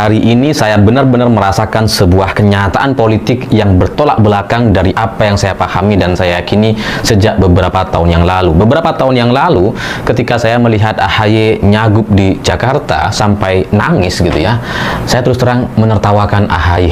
hari ini saya benar-benar merasakan sebuah kenyataan politik yang bertolak belakang dari apa yang saya pahami dan saya yakini sejak beberapa tahun yang lalu. Beberapa tahun yang lalu, ketika saya melihat AHY nyagup di Jakarta sampai nangis gitu ya, saya terus terang menertawakan AHY.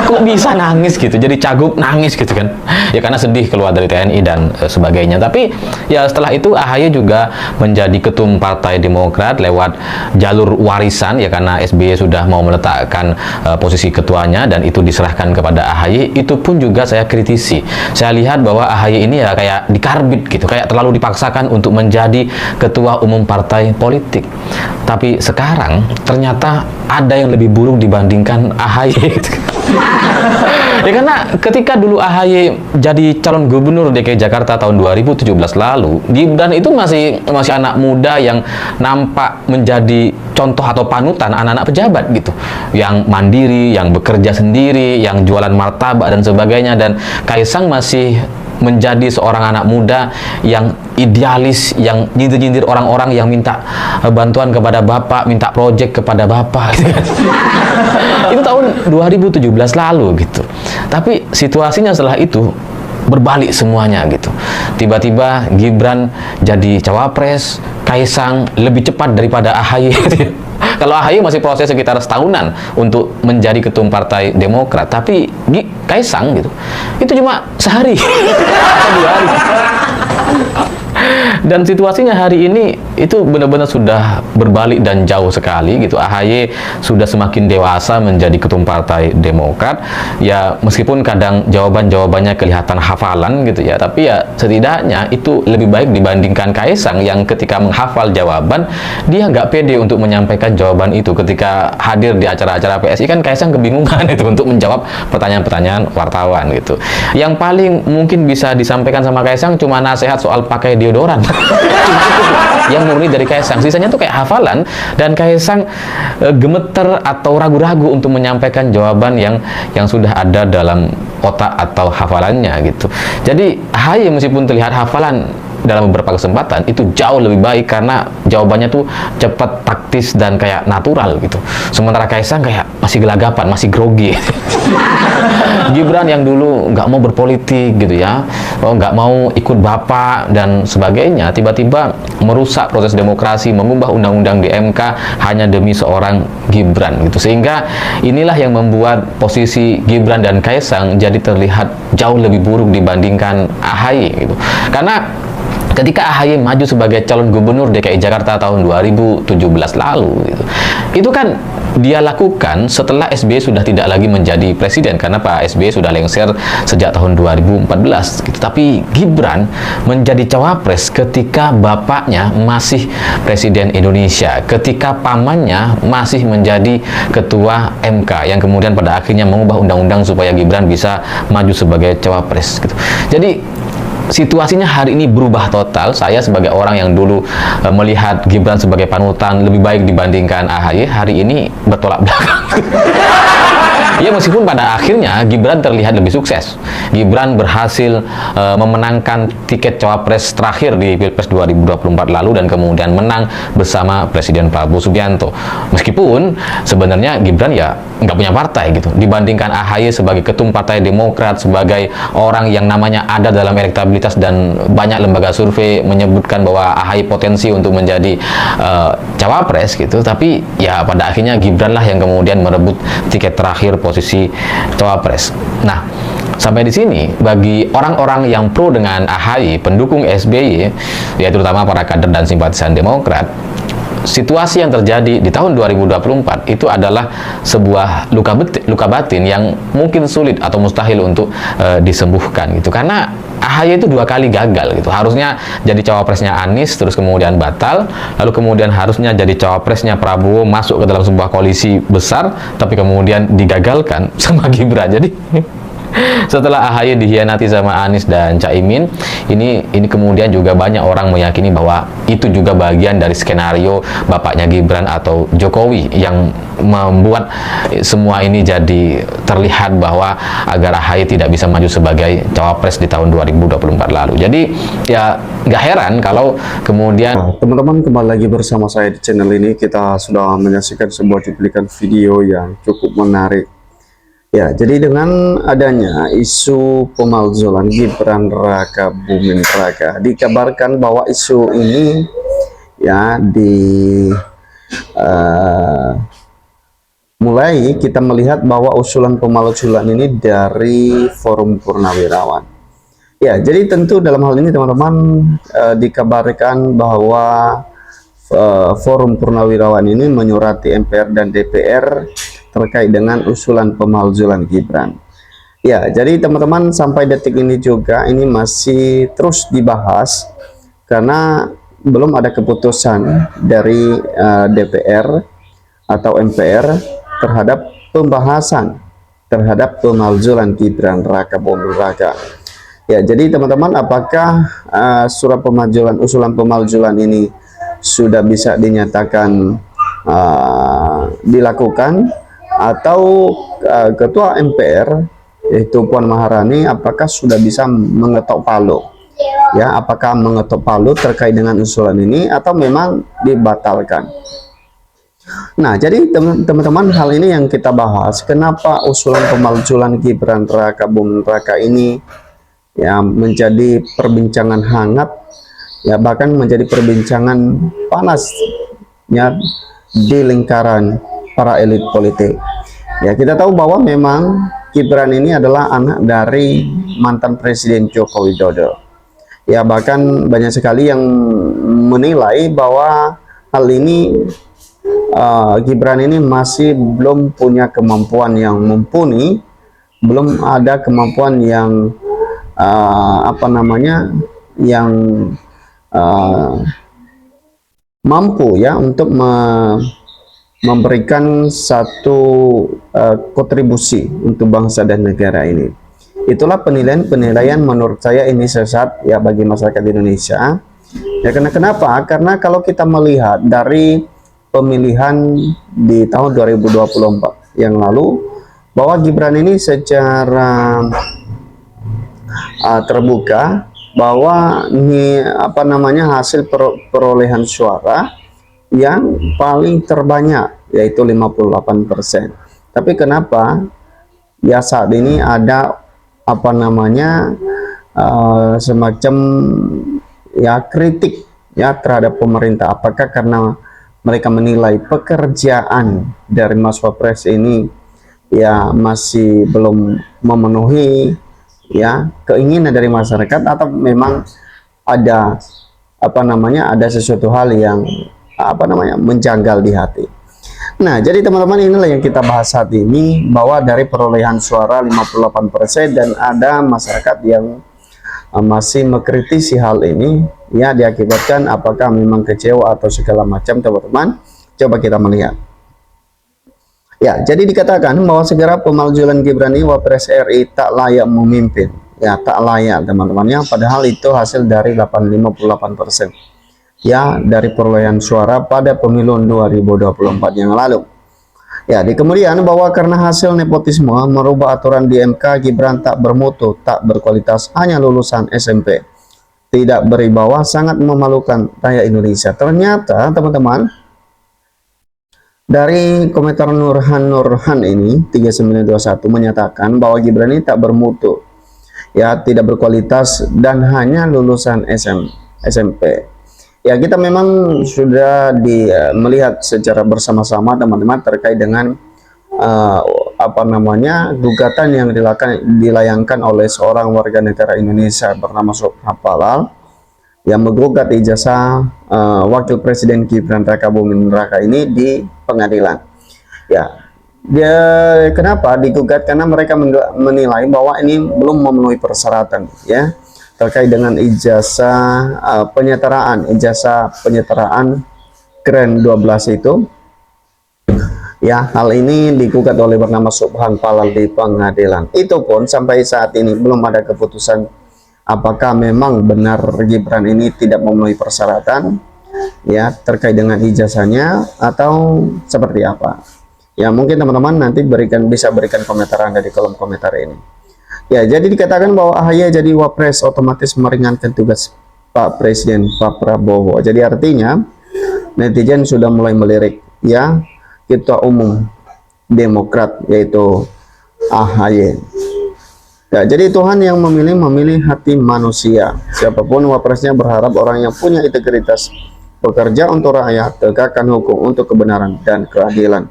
Kok bisa nangis gitu, jadi cagup nangis gitu kan? Ya karena sedih keluar dari TNI dan sebagainya. Tapi ya setelah itu AHY juga menjadi ketum Partai Demokrat lewat jalur warisan ya, karena SBY sudah mau meletakkan posisi ketuanya dan itu diserahkan kepada AHY. Itu pun juga saya kritisi. Saya lihat bahwa AHY ini ya kayak dikarbit gitu, kayak terlalu dipaksakan untuk menjadi ketua umum partai politik. Tapi sekarang ternyata ada yang lebih buruk dibandingkan AHY gitu. Ya karena ketika dulu AHY jadi calon gubernur DKI Jakarta tahun 2017 lalu, Gibran itu masih anak muda yang nampak menjadi contoh atau panutan anak-anak pejabat gitu, yang mandiri, yang bekerja sendiri, yang jualan martabak dan sebagainya. Dan Kaisang masih menjadi seorang anak muda yang idealis, yang nyindir-nyindir orang-orang yang minta bantuan kepada bapak, minta proyek kepada bapak gitu. Itu tahun 2017 lalu gitu. Tapi situasinya setelah itu berbalik semuanya gitu. Tiba-tiba Gibran jadi cawapres, Kaisang lebih cepat daripada AHY gitu. Kalau AHY masih proses sekitar setahunan untuk menjadi ketum Partai Demokrat, tapi Kaisang gitu, itu cuma sehari, 2 hari. Dan situasinya hari ini itu benar-benar sudah berbalik dan jauh sekali gitu. AHY sudah semakin dewasa menjadi ketum Partai Demokrat. Ya meskipun kadang jawaban-jawabannya kelihatan hafalan gitu ya, tapi ya setidaknya itu lebih baik dibandingkan Kaisang yang ketika menghafal jawaban dia nggak pede untuk menyampaikan jawaban itu. Ketika hadir di acara-acara PSI kan Kaisang kebingungan itu untuk menjawab pertanyaan-pertanyaan wartawan gitu. Yang paling mungkin bisa disampaikan sama Kaisang cuma nasihat soal pakai deodoran. Yang murni dari Kaisang, sisanya tuh kayak hafalan, dan Kaisang gemeter atau ragu-ragu untuk menyampaikan jawaban yang sudah ada dalam otak atau hafalannya gitu. Jadi AHY meskipun terlihat hafalan dalam beberapa kesempatan itu jauh lebih baik karena jawabannya tuh cepat, taktis, dan kayak natural gitu. Sementara Kaisang kayak masih gelagapan, masih grogi. Gibran yang dulu nggak mau berpolitik gitu ya, nggak mau ikut bapak dan sebagainya, tiba-tiba merusak proses demokrasi, mengubah undang-undang di MK hanya demi seorang Gibran gitu. Sehingga inilah yang membuat posisi Gibran dan Kaisang jadi terlihat jauh lebih buruk dibandingkan AHY gitu. Karena ketika AHY maju sebagai calon gubernur DKI Jakarta tahun 2017 lalu gitu, itu kan dia lakukan setelah SBY sudah tidak lagi menjadi presiden, karena Pak SBY sudah lengser sejak tahun 2014 gitu. Tapi Gibran menjadi cawapres ketika bapaknya masih presiden Indonesia, ketika pamannya masih menjadi ketua MK yang kemudian pada akhirnya mengubah undang-undang supaya Gibran bisa maju sebagai cawapres gitu. Jadi situasinya hari ini berubah total. Saya sebagai orang yang dulu melihat Gibran sebagai panutan lebih baik dibandingkan AHY, hari ini bertolak belakang. Ya meskipun pada akhirnya Gibran terlihat lebih sukses. Gibran berhasil memenangkan tiket cawapres terakhir di Pilpres 2024 lalu dan kemudian menang bersama Presiden Prabowo Subianto. Meskipun sebenarnya Gibran ya nggak punya partai gitu. Dibandingkan AHY sebagai ketum Partai Demokrat, sebagai orang yang namanya ada dalam elektabilitas dan banyak lembaga survei menyebutkan bahwa AHY potensi untuk menjadi cawapres gitu. Tapi ya pada akhirnya Gibran lah yang kemudian merebut tiket terakhir posisi cawapres. Nah, sampai di sini bagi orang-orang yang pro dengan AHY, pendukung SBY, ya terutama para kader dan simpatisan Demokrat, situasi yang terjadi di tahun 2024 itu adalah sebuah luka batin yang mungkin sulit atau mustahil untuk disembuhkan gitu. Karena AHY itu 2 kali gagal gitu. Harusnya jadi cawapresnya Anies, terus kemudian batal, lalu kemudian harusnya jadi cawapresnya Prabowo, masuk ke dalam sebuah koalisi besar, tapi kemudian digagalkan sama Gibran. Jadi Setelah AHY dikhianati sama Anies dan Caimin, ini kemudian juga banyak orang meyakini bahwa itu juga bagian dari skenario bapaknya Gibran atau Jokowi yang membuat semua ini jadi terlihat bahwa agar AHY tidak bisa maju sebagai cawapres di tahun 2024 lalu. Jadi ya nggak heran kalau kemudian teman-teman kembali lagi bersama saya di channel ini. Kita sudah menyaksikan sebuah cuplikan video yang cukup menarik. Ya, jadi dengan adanya isu pemalsuan Gibran Raka Buming Raka, dikabarkan bahwa isu ini ya mulai kita melihat bahwa usulan pemalsuan ini dari Forum Purnawirawan. Ya, jadi tentu dalam hal ini teman-teman dikabarkan bahwa Forum Purnawirawan ini menyurati MPR dan DPR terkait dengan usulan pemalsuan Gibran. Ya, jadi teman-teman sampai detik ini juga ini masih terus dibahas karena belum ada keputusan dari DPR atau MPR terhadap pembahasan terhadap pemalsuan Gibran Raka Buming Raka. Ya, jadi teman-teman, apakah surat pemalsuan, usulan pemalsuan ini sudah bisa dinyatakan dilakukan, atau Ketua MPR yaitu Puan Maharani apakah sudah bisa mengetok palu? Ya, apakah mengetok palu terkait dengan usulan ini atau memang dibatalkan? Nah, jadi teman-teman, hal ini yang kita bahas. Kenapa usulan pemalsuan Gibran Raka Buming Raka ini ya menjadi perbincangan hangat, ya bahkan menjadi perbincangan panas ya di lingkaran para elit politik. Ya, kita tahu bahwa memang Gibran ini adalah anak dari mantan Presiden Joko Widodo. Ya, bahkan banyak sekali yang menilai bahwa hal ini Gibran ini masih belum punya kemampuan yang mumpuni, belum ada kemampuan yang yang mampu ya untuk memberikan satu kontribusi untuk bangsa dan negara ini. Itulah penilaian menurut saya ini sesat ya bagi masyarakat Indonesia. Ya, kenapa? Karena kalau kita melihat dari pemilihan di tahun 2024 yang lalu, bahwa Gibran ini secara terbuka bahwa ini hasil perolehan suara yang paling terbanyak yaitu 58%. Tapi kenapa ya saat ini ada semacam ya kritik ya terhadap pemerintah? Apakah karena mereka menilai pekerjaan dari Mas Wapres ini ya masih belum memenuhi ya keinginan dari masyarakat, atau memang ada ada sesuatu hal yang menjanggal di hati. Nah, jadi teman-teman, inilah yang kita bahas saat ini, bahwa dari perolehan suara 58% dan ada masyarakat yang masih mengkritisi hal ini ya, diakibatkan apakah memang kecewa atau segala macam. Teman-teman, coba kita melihat. Ya, jadi dikatakan bahwa segera pemalsuan Gibran ini Wapres RI tak layak memimpin. Ya, tak layak teman-teman ya, padahal itu hasil dari 58% ya dari perolehan suara pada pemilu 2024 yang lalu. Ya, kemudian bahwa karena hasil nepotisme merubah aturan di MK, Gibran tak bermutu, tak berkualitas, hanya lulusan SMP, tidak beribawa, sangat memalukan rakyat Indonesia. Ternyata teman-teman, dari komentar Nurhan ini 3921 menyatakan bahwa Gibran ini tak bermutu, ya tidak berkualitas, dan hanya lulusan SMP. Ya, kita memang sudah melihat secara bersama-sama teman-teman terkait dengan gugatan yang dilayangkan oleh seorang warga negara Indonesia bernama Subhah Halal yang menggugat ijazah Wakil Presiden Gibran Raka Buming Raka ini di pengadilan. Ya, kenapa digugat? Karena mereka menilai bahwa ini belum memenuhi persyaratan ya terkait dengan ijazah penyetaraan Grand 12 itu Ya, hal ini digugat oleh bernama Subhan Palal di pengadilan. Itu pun sampai saat ini belum ada keputusan apakah memang benar Gibran ini tidak memenuhi persyaratan ya terkait dengan ijazahnya atau seperti apa. Ya, mungkin teman-teman nanti bisa berikan komentar Anda di kolom komentar ini. Ya, jadi dikatakan bahwa AHY jadi wapres otomatis meringankan tugas Pak Presiden Pak Prabowo. Jadi artinya netizen sudah mulai melirik ya Ketua Umum Demokrat yaitu AHY. Ya, jadi Tuhan yang memilih hati manusia. Siapapun wapresnya berharap orang yang punya integritas, bekerja untuk rakyat, tegakkan hukum untuk kebenaran dan keadilan.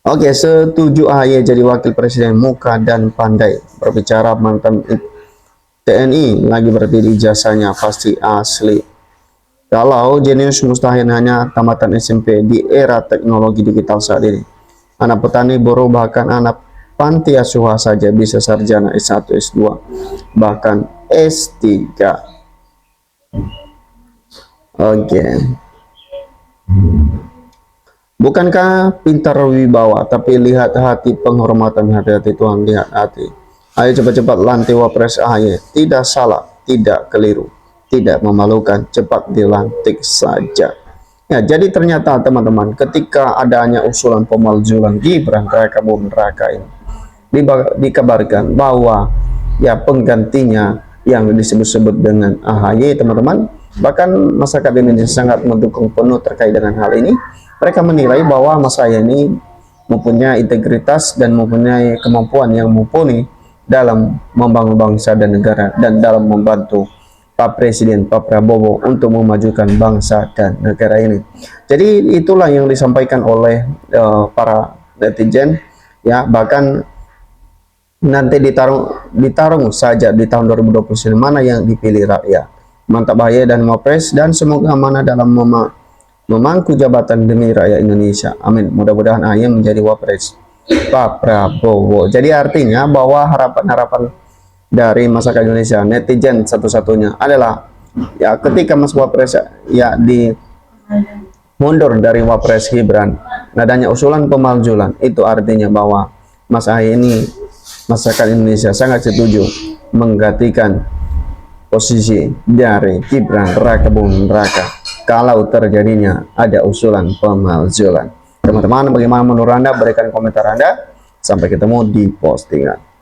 Oke, setuju AHY jadi wakil presiden, muka dan pandai berbicara, mantan TNI lagi berdiri, jasanya pasti asli. Kalau jenius mustahil hanya tamatan SMP di era teknologi digital saat ini. Anak petani, buruh, bahkan anak panti asuhan saja bisa sarjana S1, S2, bahkan S3. Oke. Bukankah pintar wibawa, tapi lihat hati, penghormatan, hati-hati Tuhan, lihat hati. Ayo cepat-cepat lantik wapres AHY. Tidak salah, tidak keliru, tidak memalukan, cepat dilantik saja. Ya, jadi ternyata teman-teman, ketika adanya usulan pemalzulan Gibran Raka Buming Raka ini, dikabarkan bahwa ya penggantinya yang disebut-sebut dengan AHY, teman-teman, bahkan masyarakat Indonesia sangat mendukung penuh terkait dengan hal ini. Mereka menilai bahwa Mas AHY ini mempunyai integritas dan mempunyai kemampuan yang mumpuni dalam membangun bangsa dan negara dan dalam membantu Pak Presiden Pak Prabowo untuk memajukan bangsa dan negara ini. Jadi itulah yang disampaikan oleh para netizen ya, bahkan nanti ditarung saja di tahun 2029 mana yang dipilih rakyat. Mantap AHY dan Wapres, dan semoga amanah dalam memangku jabatan demi rakyat Indonesia. Amin. Mudah-mudahan AHY menjadi Wapres Pak Prabowo. Jadi artinya bahwa harapan-harapan dari masyarakat Indonesia, netizen satu-satunya adalah ya ketika Mas Wapres ya di mundur dari Wapres Gibran, adanya usulan pemalzulan, itu artinya bahwa Mas AHY ini, masyarakat Indonesia sangat setuju menggantikan posisi dari Gibran Raka Buming Raka kalau terjadinya ada usulan pemalzulan. Teman-teman, bagaimana menurut Anda? Berikan komentar Anda. Sampai ketemu di postingan.